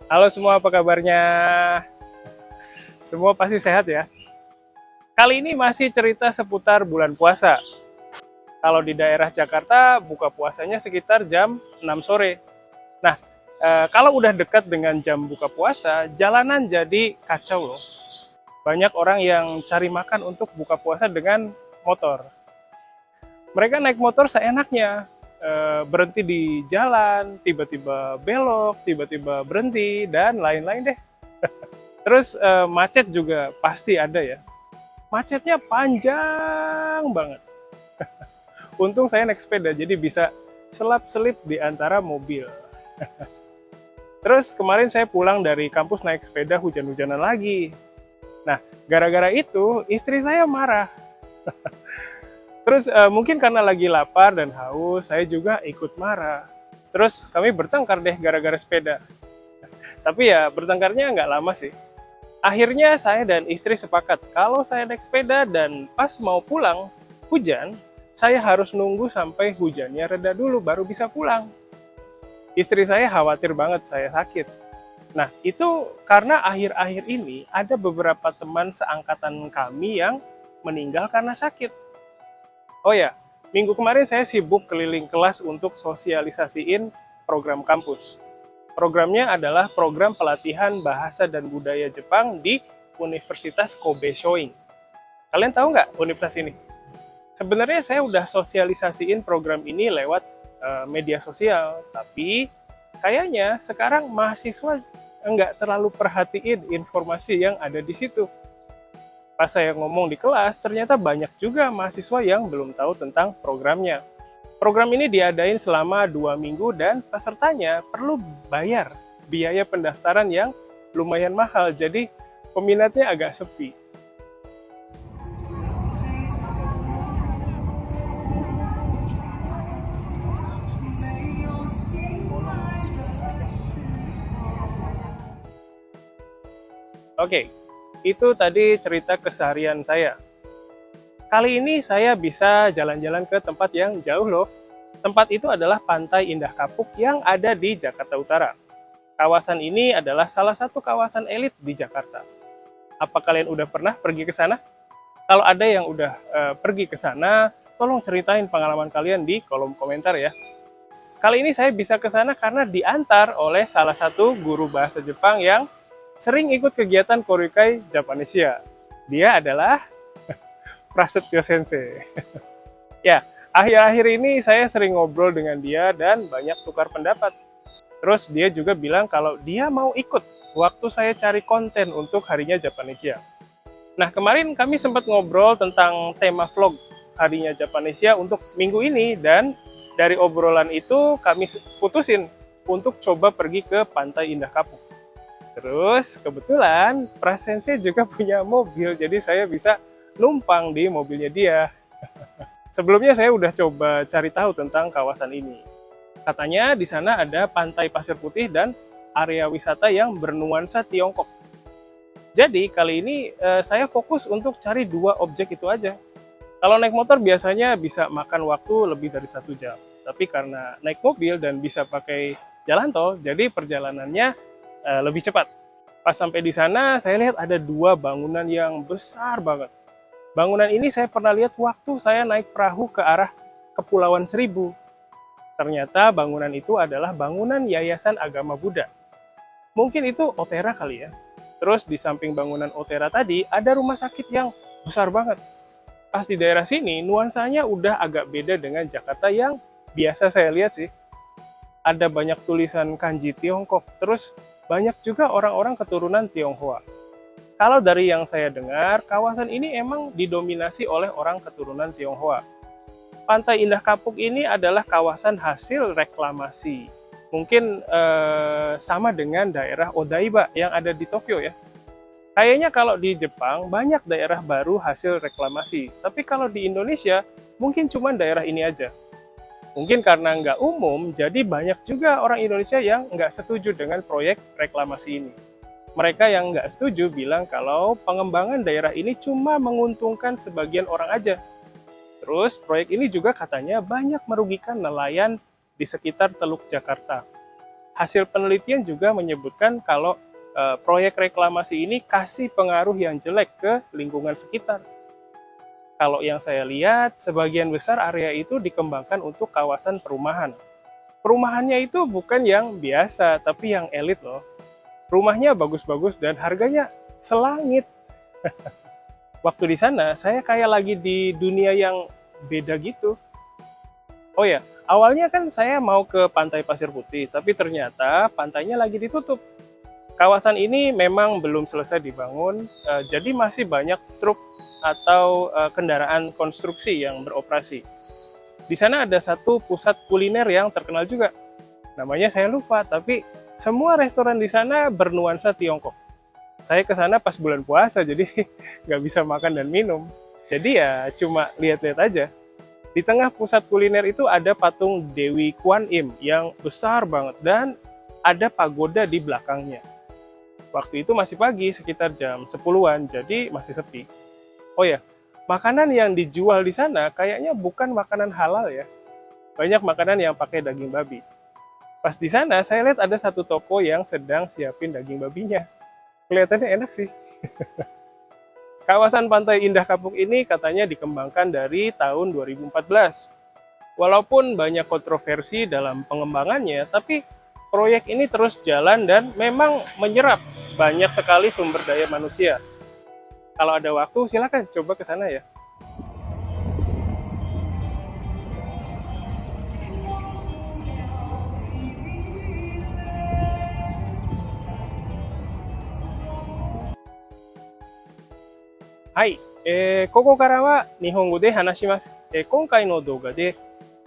Halo semua, apa kabarnya? Semua pasti sehat ya? Kali ini masih cerita seputar bulan puasa. Kalau di daerah Jakarta, buka puasanya sekitar jam 6 sore. Nah, kalau udah dekat dengan jam buka puasa, jalanan jadi kacau loh. Banyak orang yang cari makan untuk buka puasa dengan motor. Mereka naik motor seenaknya, berhenti di jalan, tiba-tiba belok, tiba-tiba berhenti, dan lain-lain deh. Terus macet juga pasti ada ya. Macetnya panjang banget. Untung saya naik sepeda, jadi bisa selap-selip di antara mobil. Terus kemarin saya pulang dari kampus naik sepeda hujan-hujanan lagi. Nah, gara-gara itu istri saya marah. Terus mungkin karena lagi lapar dan haus, saya juga ikut marah. Terus kami bertengkar deh gara-gara sepeda. Tapi ya bertengkarnya nggak lama sih. Akhirnya saya dan istri sepakat kalau saya naik sepeda dan pas mau pulang hujan, saya harus nunggu sampai hujannya reda dulu baru bisa pulang. Istri saya khawatir banget saya sakit. Nah, itu karena akhir-akhir ini ada beberapa teman seangkatan kami yang meninggal karena sakit. Oh ya, minggu kemarin saya sibuk keliling kelas untuk sosialisasiin program kampus. Programnya adalah program pelatihan bahasa dan budaya Jepang di Universitas Kobe Shoin. Kalian tahu nggak universitas ini? Sebenarnya saya udah sosialisasiin program ini lewat media sosial, tapi kayaknya sekarang mahasiswa nggak terlalu perhatiin informasi yang ada di situ. Pas saya ngomong di kelas, ternyata banyak juga mahasiswa yang belum tahu tentang programnya. Program ini diadain selama 2 minggu dan pesertanya perlu bayar biaya pendaftaran yang lumayan mahal, jadi peminatnya agak sepi. Oke, itu tadi cerita keseharian saya. Kali ini saya bisa jalan-jalan ke tempat yang jauh loh. Tempat itu adalah Pantai Indah Kapuk yang ada di Jakarta Utara. Kawasan ini adalah salah satu kawasan elit di Jakarta. Apa kalian udah pernah pergi ke sana? Kalau ada yang udah pergi ke sana, tolong ceritain pengalaman kalian di kolom komentar ya. Kali ini saya bisa ke sana karena diantar oleh salah satu guru bahasa Jepang yang sering ikut kegiatan Koryukai Japanesia. Dia adalah Prasetyo Sensei. Ya, akhir-akhir ini saya sering ngobrol dengan dia dan banyak tukar pendapat. Terus dia juga bilang kalau dia mau ikut waktu saya cari konten untuk Harinya Japanesia. Nah, kemarin kami sempat ngobrol tentang tema vlog Harinya Japanesia untuk minggu ini, dan dari obrolan itu kami putusin untuk coba pergi ke Pantai Indah Kapuk. Terus kebetulan Prasense juga punya mobil, jadi saya bisa numpang di mobilnya dia. Sebelumnya saya udah coba cari tahu tentang kawasan ini. Katanya di sana ada pantai pasir putih dan area wisata yang bernuansa Tiongkok. Jadi kali ini saya fokus untuk cari 2 objek itu aja. Kalau naik motor biasanya bisa makan waktu lebih dari 1 jam. Tapi karena naik mobil dan bisa pakai jalan tol, jadi perjalanannya lebih cepat. Pas sampai di sana, saya lihat ada 2 bangunan yang besar banget. Bangunan ini saya pernah lihat waktu saya naik perahu ke arah Kepulauan Seribu. Ternyata bangunan itu adalah bangunan Yayasan Agama Buddha. Mungkin itu Otera kali ya. Terus di samping bangunan Otera tadi ada rumah sakit yang besar banget. Pas di daerah sini nuansanya udah agak beda dengan Jakarta yang biasa saya lihat sih. Ada banyak tulisan kanji Tiongkok, terus banyak juga orang-orang keturunan Tionghoa. Kalau dari yang saya dengar, kawasan ini emang didominasi oleh orang keturunan Tionghoa. Pantai Indah Kapuk ini adalah kawasan hasil reklamasi. Mungkin sama dengan daerah Odaiba yang ada di Tokyo ya. Kayaknya kalau di Jepang banyak daerah baru hasil reklamasi. Tapi kalau di Indonesia mungkin cuma daerah ini aja. Mungkin karena nggak umum, jadi banyak juga orang Indonesia yang nggak setuju dengan proyek reklamasi ini. Mereka yang nggak setuju bilang kalau pengembangan daerah ini cuma menguntungkan sebagian orang aja. Terus proyek ini juga katanya banyak merugikan nelayan di sekitar Teluk Jakarta. hasil penelitian juga menyebutkan kalau proyek reklamasi ini kasih pengaruh yang jelek ke lingkungan sekitar. Kalau yang saya lihat, sebagian besar area itu dikembangkan untuk kawasan perumahan. Perumahannya itu bukan yang biasa, tapi yang elit loh. Rumahnya bagus-bagus dan harganya selangit. Waktu di sana, saya kayak lagi di dunia yang beda gitu. Oh ya, awalnya kan saya mau ke Pantai Pasir Putih, tapi ternyata pantainya lagi ditutup. Kawasan ini memang belum selesai dibangun, jadi masih banyak truk atau kendaraan konstruksi yang beroperasi. Di sana ada satu pusat kuliner yang terkenal juga. Namanya saya lupa, tapi semua restoran di sana bernuansa Tiongkok. Saya ke sana pas bulan puasa, jadi nggak bisa makan dan minum. Jadi ya cuma lihat-lihat aja. Di tengah pusat kuliner itu ada patung Dewi Kwan Im yang besar banget dan ada pagoda di belakangnya. Waktu itu masih pagi, sekitar jam 10-an, jadi masih sepi. Oh ya, makanan yang dijual di sana kayaknya bukan makanan halal ya. Banyak makanan yang pakai daging babi. Pas di sana, saya lihat ada satu toko yang sedang siapin daging babinya. Kelihatannya enak sih. Kawasan Pantai Indah Kapuk ini katanya dikembangkan dari tahun 2014. Walaupun banyak kontroversi dalam pengembangannya, tapi proyek ini terus jalan dan memang menyerap banyak sekali sumber daya manusia. Kalau ada waktu, silakan coba ke sana ya. Hai, ここからは日本語で話します。今回の動画で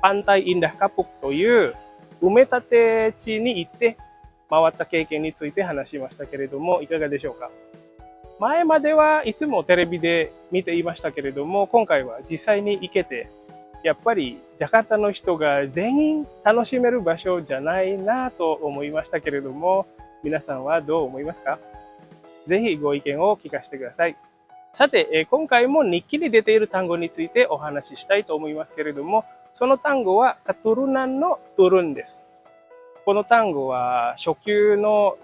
パンタイインダカプクという埋め立て地に行って回った経験について話しましたけれども、いかがでしょうか。前まではいつもテレビで見ていましたけれども、今回は実際に行けて、やっぱりジャカルタの人が全員楽しめる場所じゃないなと思いましたけれども、皆さんはどう思いますか？ぜひご意見を聞かせてください。さて、今回も日記に出ている単語についてお話ししたいと思いますけれども、その単語はカトゥルナンのトゥルンです。この単語は初級の、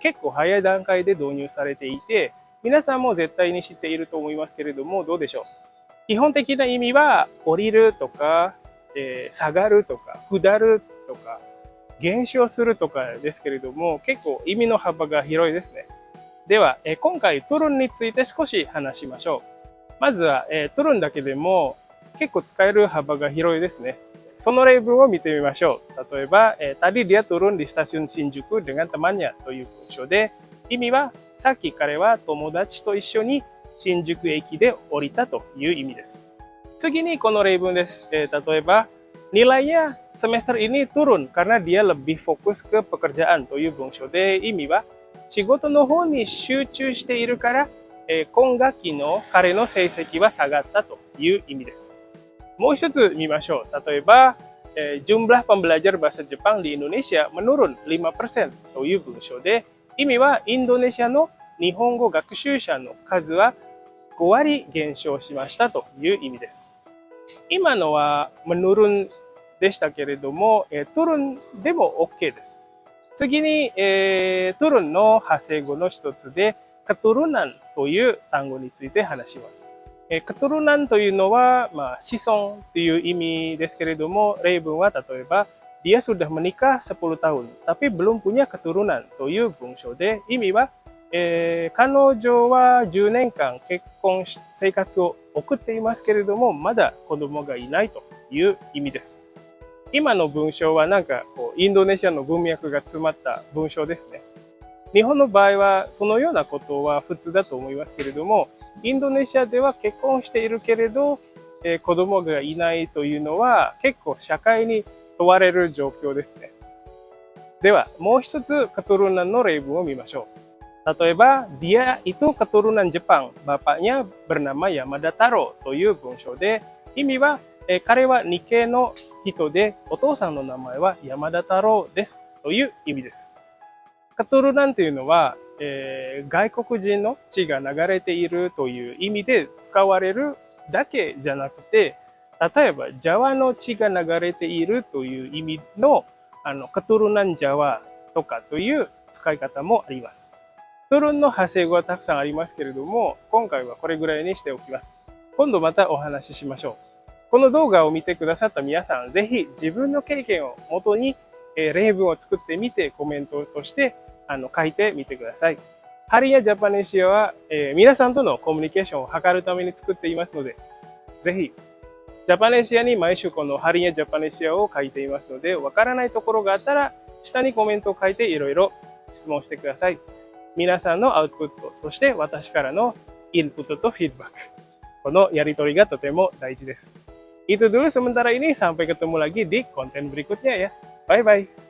結構早い段階で導入されていて、皆さんも絶対に知っていると思いますけれども、どうでしょう。基本的な意味は降りるとか、下がるとか、下るとか、減少するとかですけれども、結構意味の幅が広いですね。では、今回トゥルンについて少し話しましょう。まずは、トゥルンだけでも結構使える幅が広いですね。その例文を見てみましょう。例えば、tadi dia turun di stasiun Shinjuku dengan temannya という文章で、意味はさっき彼は友達と一緒に新宿駅で降りたという意味です。次にこの例文です。例えば、nilainya semester ini turun karena dia lebih fokus ke pekerjaan という文章で、意味は仕事の方に集中しているから、今学期の彼の成績は下がったという意味です。もう一つ見ましょう。例えば、jumlah pembelajar bahasa Jepang di Indonesia menurun 5% という文章で、意味はインドネシアの日本語学習者の数は5割減少しましたという意味です。今のはmenurunでしたけれども、turun でも OK です。次に、turun の派生語の一つで、keturunan という単語について話します。keturunan というのは、子孫という意味ですけれども、例文は例えば、dia sudah menikah 10 tahun, tapi belum punya keturunan という文章で、意味は、彼女は10年間結婚生活を送っていますけれども、まだ子供がいないという意味です。今の文章はなんかインドネシアの文脈が詰まった文章ですね。日本の場合はそのようなことは普通だと思いますけれども、インドネシアでは結婚しているけれど、子供がいないというのは結構社会に問われる状況ですね。では、もう一つketurunanの例文を見ましょう。例えば、dia itu keturunan Jepang, bapaknya bernama Yamada Taro という文章で、意味は彼は日系の人で、お父さんの名前は山田太郎ですという意味です。keturunanというのは、外国人の血が流れているという意味で使われるだけじゃなくて、例えば、ジャワの血が流れているという意味の、keturunan Jawa とかという使い方もあります。トルンの派生語はたくさんありますけれども、今回はこれぐらいにしておきます。今度またお話ししましょう。この動画を見てくださった皆さん、ぜひ自分の経験をもとに例文を作ってみてコメントとして書いてみてください。ハリヤジャパネシアは皆さんとのコミュニケーションを図るために作っていますので、ぜひジャパネシアに毎週このハリヤジャパネシアを書いていますので、わからないところがあったら下にコメントを書いていろいろ質問してください。皆さんのアウトプット、そして私からのインプットとフィードバック。このやりとりがとても大事です。Itu dulu sementara ini, sampai ketemu lagi di konten berikutnya ya. Bye-bye.